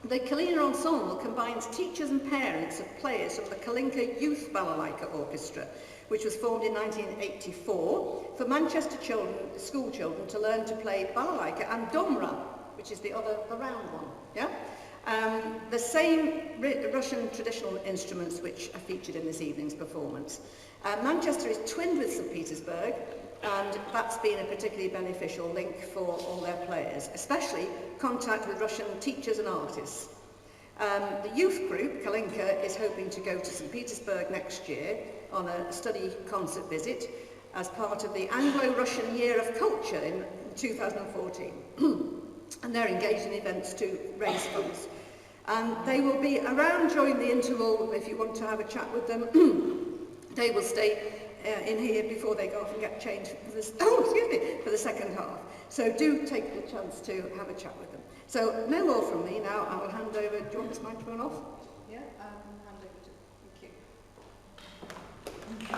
The Kalina ensemble combines teachers and parents of players from the Kalinka Youth Balalailka Orchestra, which was formed in 1984 for Manchester school children to learn to play balalailka and domra, which is the round one. Yeah? The same Russian traditional instruments which are featured in this evening's performance. Manchester is twinned with St. Petersburg, and that's been a particularly beneficial link for all their players, especially contact with Russian teachers and artists. The youth group, Kalinka, is hoping to go to St. Petersburg next year on a study concert visit as part of the Anglo-Russian Year of Culture in 2014. And they're engaged in events to raise funds. And they will be around during the interval if you want to have a chat with them. They will stay in here before they go off and get changed for the second half. So do take the chance to have a chat with them. So no more from me now. I will hand over. Do you want this microphone off? Yeah, hand over to. Thank you.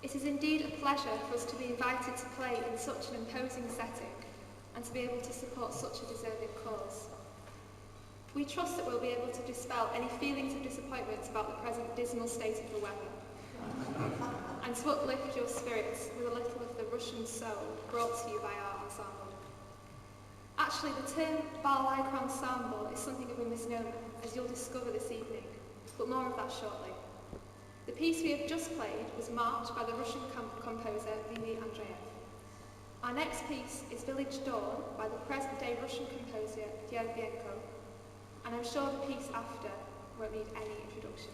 It is indeed a pleasure for us to be invited to play in such an imposing setting and to be able to support such a deserving cause. We trust that we'll be able to dispel any feelings of disappointment about the present dismal state of the weather and to uplift your spirits with a little of the Russian soul brought to you by our ensemble. Actually, the term Balalailka ensemble is something of a misnomer, as you'll discover this evening, but more of that shortly. The piece we have just played was marked by the Russian composer Vili Andreev. Our next piece is Village Dawn by the present-day Russian composer Yerbenko, and I'm sure the piece after won't need any introduction.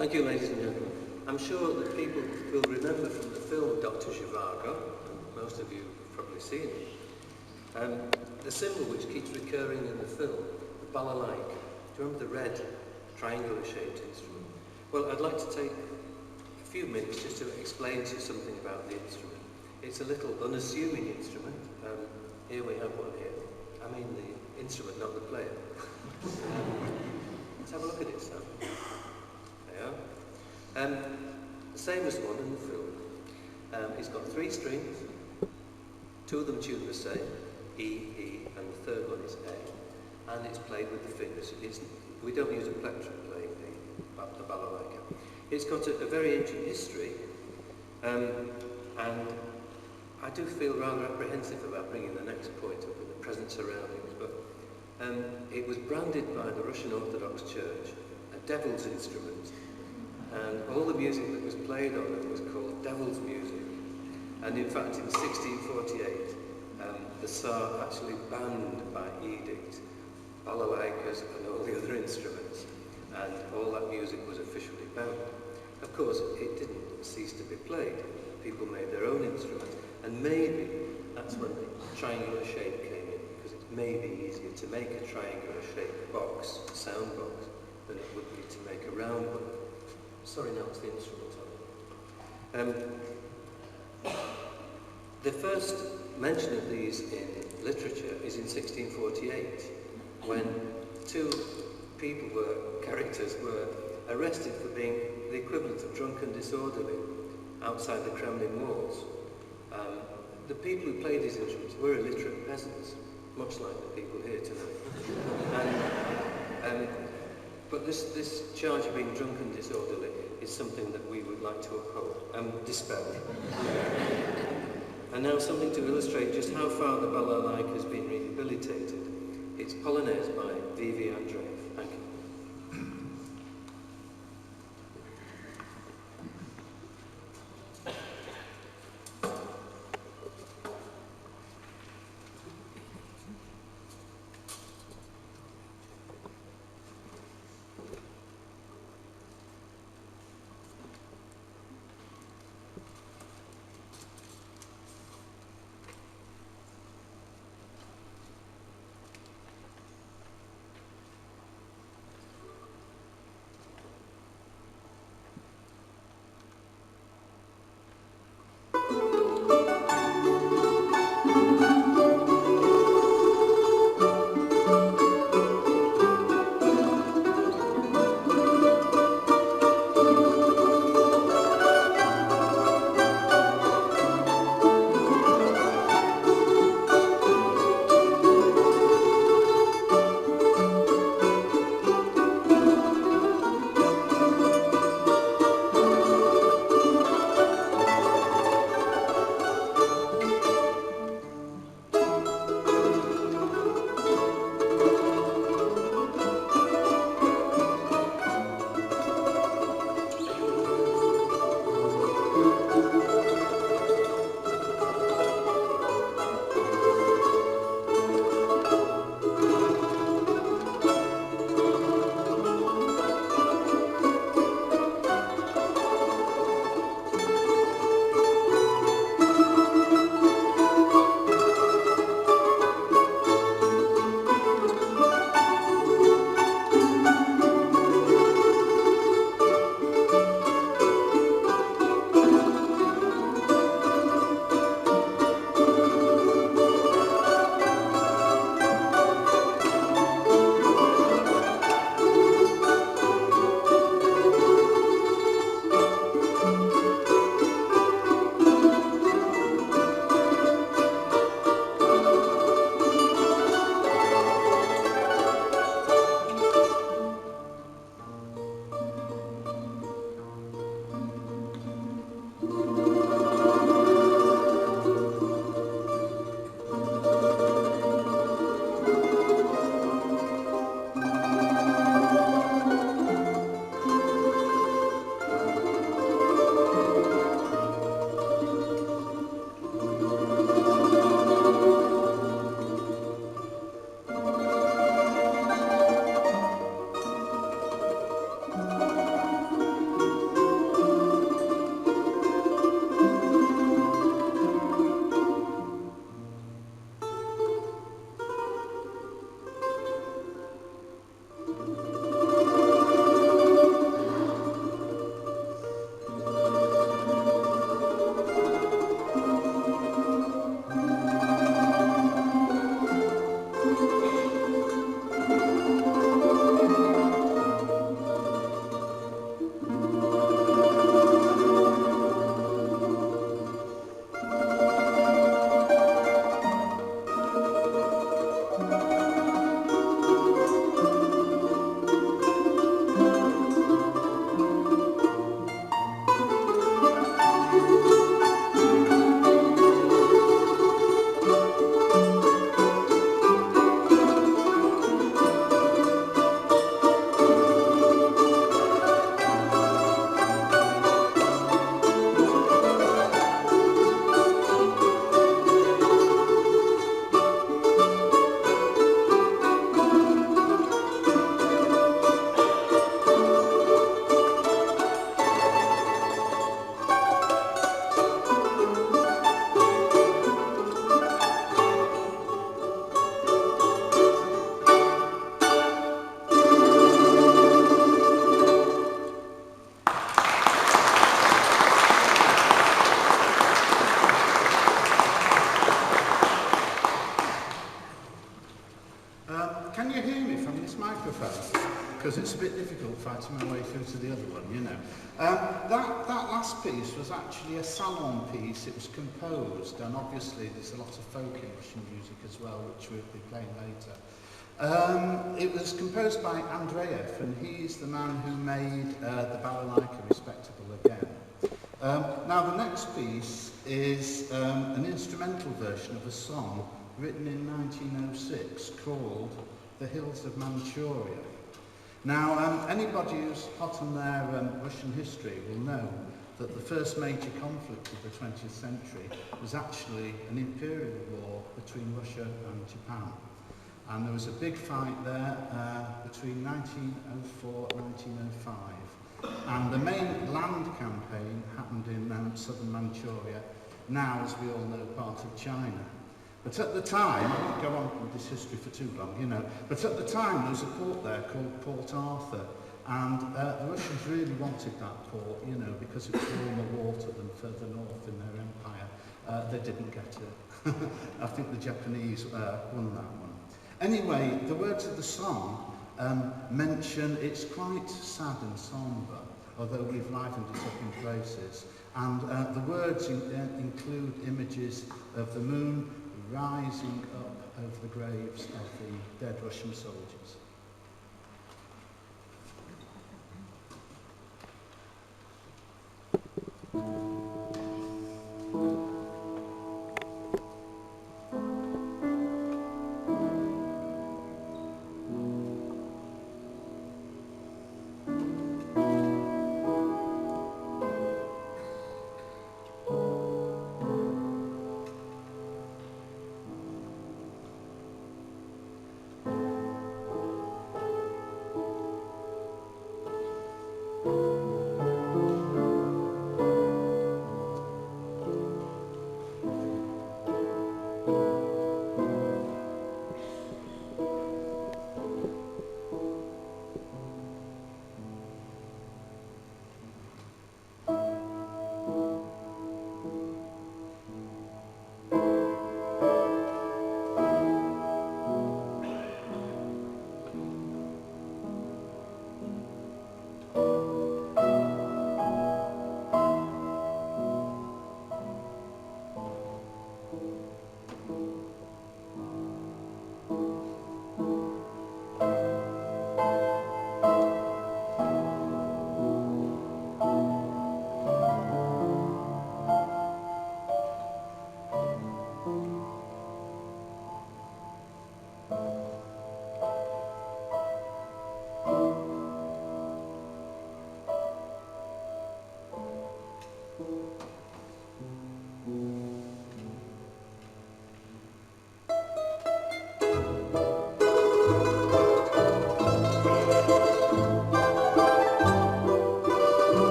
Thank you, ladies and gentlemen. I'm sure that people will remember from the film Dr. Zhivago, and most of you have probably seen it, the symbol which keeps recurring in the film, the balalaika. Do you remember the red triangular-shaped instrument? Well, I'd like to take a few minutes just to explain to you something about the instrument. It's a little unassuming instrument. Here we have one here. I mean the instrument, not the player. Let's have a look at it, Sam. There you are. The same as one in the film. It's got 3 strings. 2 of them tuned the same, E, E, and the third one is A. And it's played with the fingers. We don't use a plectrum playing the balalaika. It's got a very ancient history, and I do feel rather apprehensive about bringing the next point up in the present surroundings, but it was branded by the Russian Orthodox Church a devil's instrument, and all the music that was played on it was called devil's music. And in fact, in 1648, the Tsar actually banned by edict balalaikas and all the other instruments, and all that music was officially banned. Of course, it didn't cease to be played. People made their own instruments, and maybe that's when the triangular shape came in, because it's maybe easier to make a triangular shaped box, sound box, than it would be to make a round one. Sorry, now it's the instrument on it. The first mention of these in literature is in 1648, when 2 characters were arrested for being the equivalent of drunk and disorderly outside the Kremlin walls. The people who played these instruments were illiterate peasants, much like the people here tonight. But this charge of being drunk and disorderly is something that we would like to uphold, dispel. And now something to illustrate just how far the balalaika has been rehabilitated. It's Polonaise by V.V. Andreev. Thank you. first, because it's a bit difficult fighting my way through to the other one, you know. That last piece was actually a salon piece. It was composed, and obviously there's a lot of folk in Russian music as well, which we'll be playing later. It was composed by Andreev, and he's the man who made the Balalailka respectable again. Now the next piece is an instrumental version of a song written in 1906 called The Hills of Manchuria. Now anybody who's hot on their Russian history will know that the first major conflict of the 20th century was actually an imperial war between Russia and Japan. And there was a big fight there between 1904 and 1905. And the main land campaign happened in southern Manchuria, now, as we all know, part of China. But at the time, I won't go on with this history for too long, you know, but at the time there was a port there called Port Arthur, and the Russians really wanted that port, you know, because it was warmer water than further north in their empire. They didn't get it. I think the Japanese won that one. Anyway, the words of the song mention, it's quite sad and sombre, although we've livened it up in places. And the words include images of the moon rising up over the graves of the dead Russian soldiers.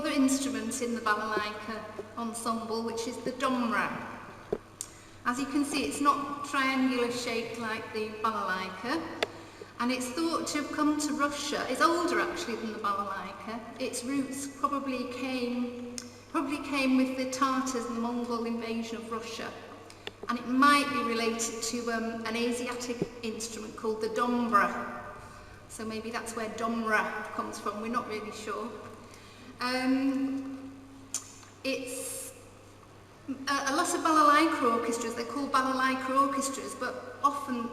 other instrument in the Balalailka ensemble, which is the domra. As you can see, it's not triangular shaped like the Balalailka, and it's thought to have come to Russia. It's older actually than the Balalailka. Its roots probably came with the Tartars and the Mongol invasion of Russia, and it might be related to an Asiatic instrument called the dombra. So maybe that's where domra comes from. We're not really sure. It's a lot of Balalailka orchestras. They're called Balalailka orchestras, but often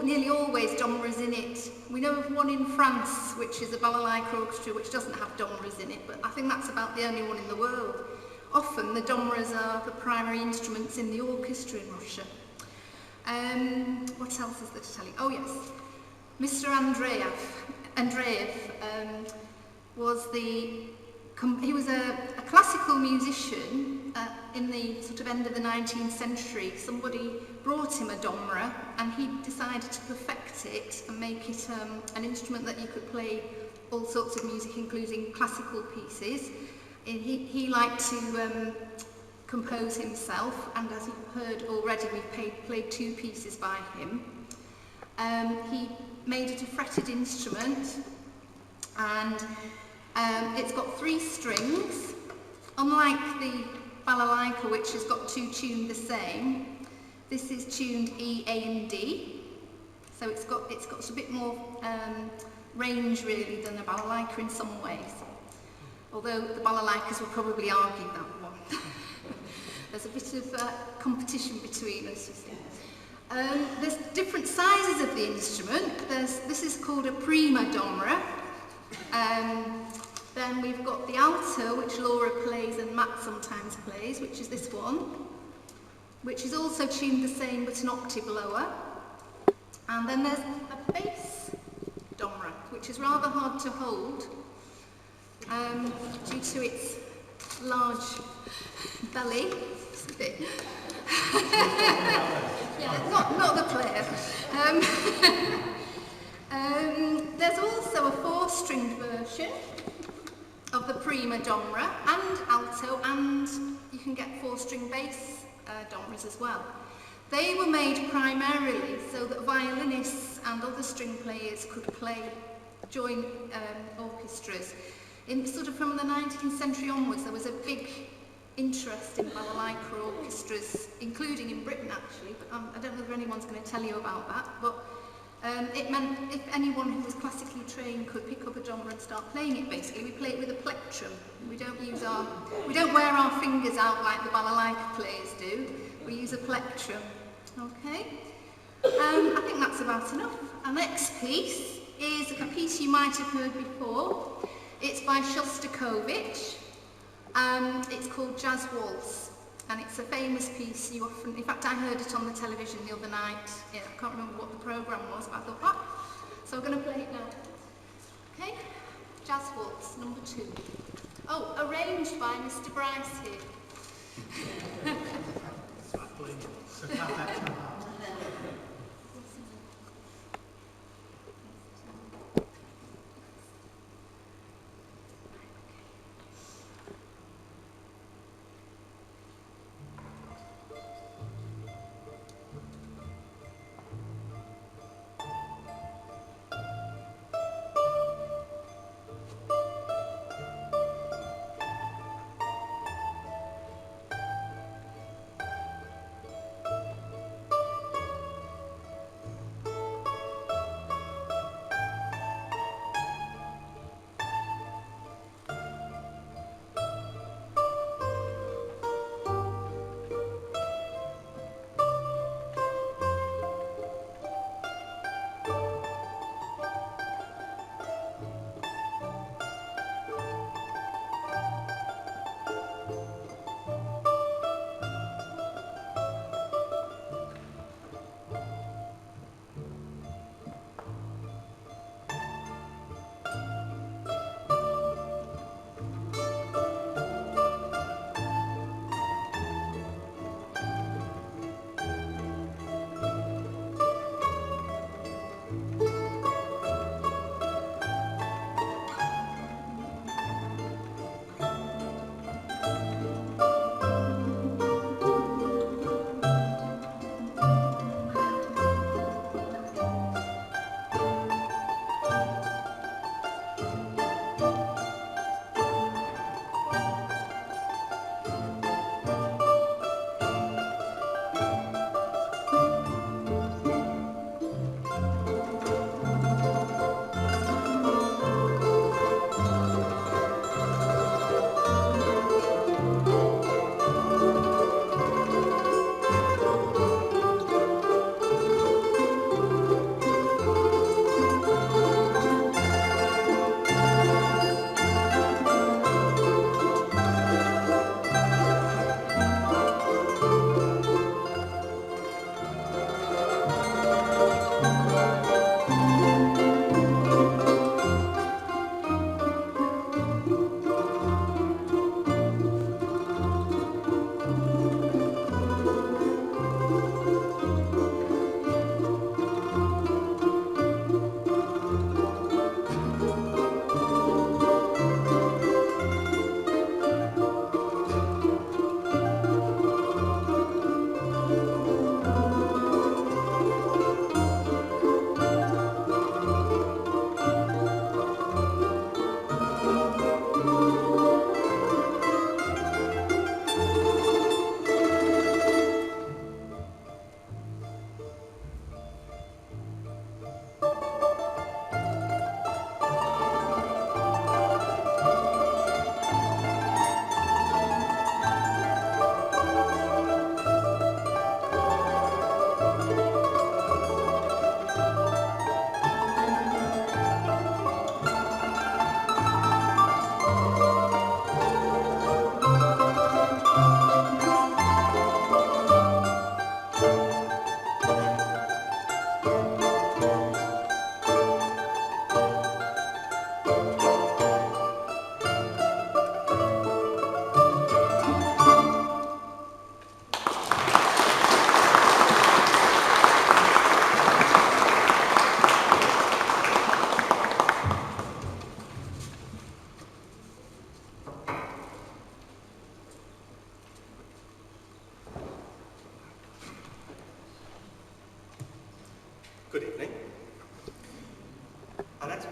nearly always domras in it. We know of one in France, which is a Balalailka orchestra, which doesn't have domras in it, but I think that's about the only one in the world. Often the domras are the primary instruments in the orchestra in Russia. What else is there to tell you? Oh yes, Mr. Andreev was a classical musician in the sort of end of the 19th century. Somebody brought him a domra and he decided to perfect it and make it an instrument that you could play all sorts of music, including classical pieces. He liked to compose himself, and as you've heard already, we've played 2 pieces by him. He made it a fretted instrument, and it's got 3 strings. Unlike the Balalailka, which has got 2 tuned the same, this is tuned E, A and D, so it's got a bit more range really than the Balalailka in some ways. Although the Balalaikas will probably argue that one. There's a bit of competition between us, you see. There's different sizes of the instrument. This is called a prima domra. Then we've got the alto, which Laura plays and Matt sometimes plays, which is this one, which is also tuned the same but an octave lower. And then there's a bass domra, which is rather hard to hold due to its large belly. Yeah, not the player. There's also a 4-stringed version of the prima domra and alto, and you can get 4-string bass domras as well. They were made primarily so that violinists and other string players could join orchestras. Sort of from the 19th century onwards, there was a big interest in Balalailka orchestras, including in Britain actually, but I don't know if anyone's going to tell you about that, but it meant if anyone who was classically trained could pick up a domra and start playing it. Basically, we play it with a plectrum. We don't wear our fingers out like the Balalailka players do. We use a plectrum. Okay, I think that's about enough. Our next piece is a piece you might have heard before. It's by Shostakovich. It's called Jazz Waltz, and it's a famous piece you often, in fact I heard it on the television the other night. Yeah, I can't remember what the programme was, but I thought, so I'm going to play it now. Okay, Jazz Waltz number 2. Oh, arranged by Mr. Bryce here.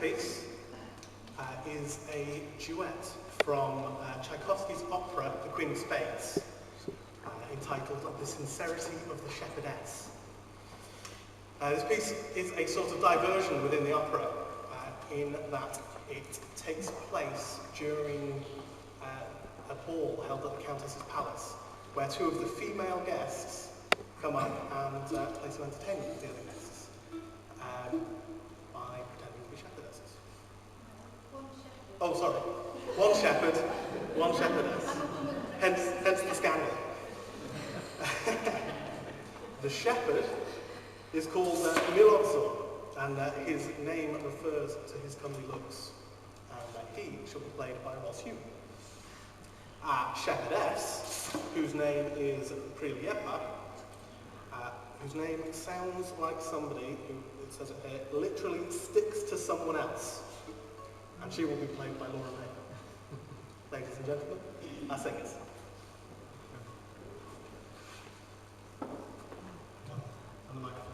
piece is a duet from Tchaikovsky's opera The Queen of Spades, entitled The Sincerity of the Shepherdess. This piece is a sort of diversion within the opera in that it takes place during a ball held at the Countess's palace, where two of the female guests come up and play some entertainment with the other guests by pretending to be shepherdesses. Oh, sorry. One shepherd, one shepherdess. Hence the scandal. The shepherd is called Milozzo, and his name refers to his comely looks, and he shall be played by Ross Hume. Shepherdess, whose name is Prilieppa, whose name sounds like somebody who, it says it here, literally sticks to someone else, and she will be played by Laura May. Ladies and gentlemen, our singers. On the microphone.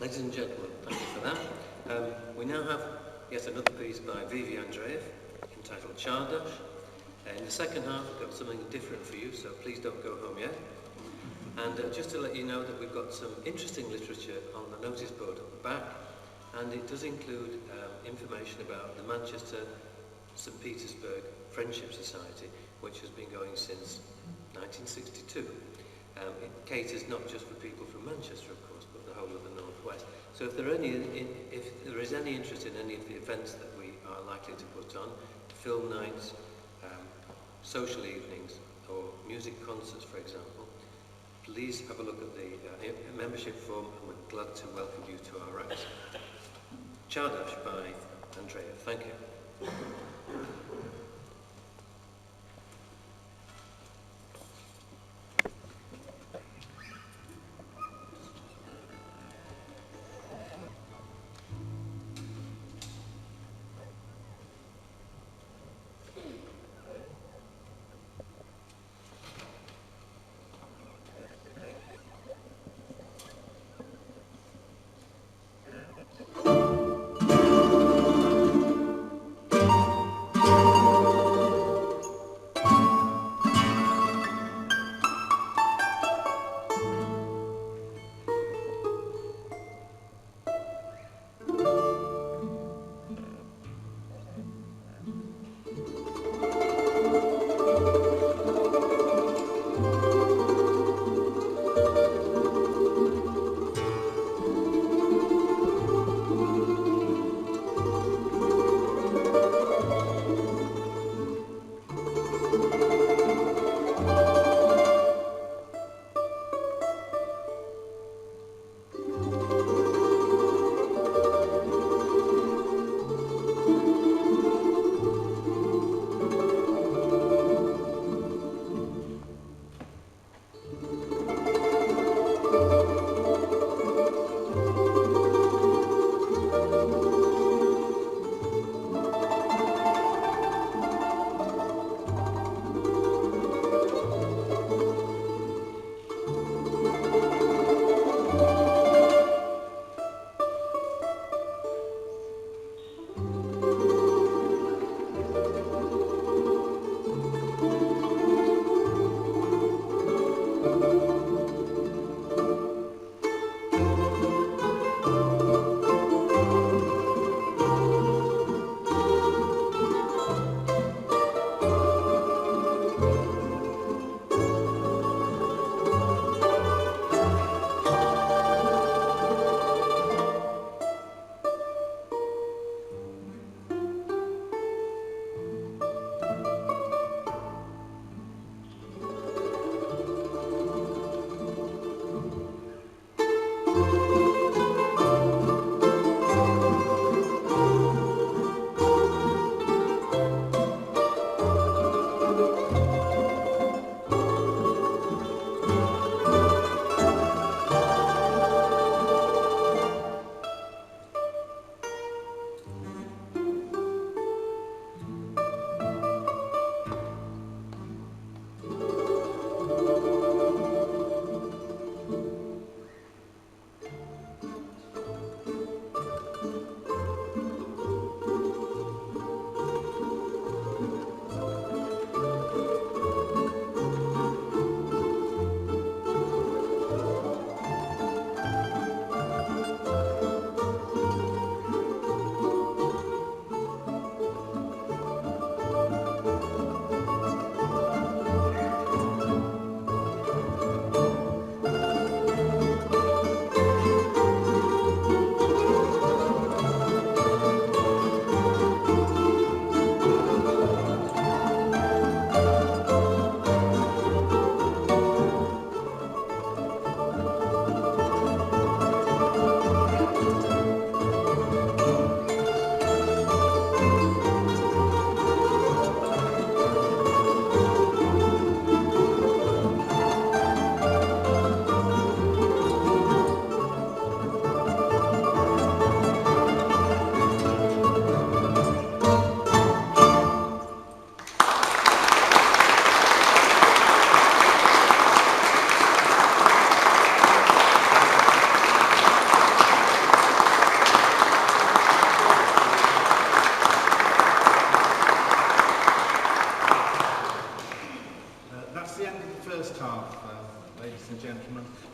Ladies and gentlemen, thank you for that. We now have yet another piece by Vivi Andreev entitled Chardash. In the second half, we've got something different for you, so please don't go home yet. And just to let you know that we've got some interesting literature on the notice board at the back, and it does include information about the Manchester St Petersburg Friendship Society, which has been going since 1962. It caters not just for people from Manchester, of course, but the whole of the Northwest. So if there is any interest in any of the events that we are likely to put on, film nights, social evenings, or music concerts, for example, please have a look at the membership form, and we're glad to welcome you to our ranks. Chardash by Andrea. Thank you.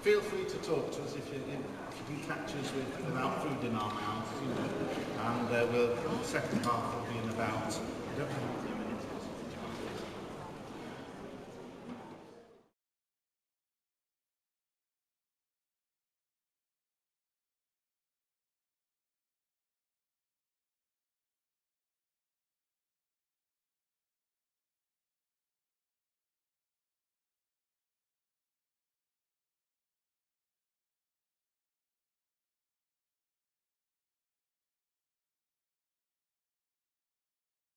feel free to talk to us if you can catch us without food in our mouths, you know. And the second half will be in about, I don't know,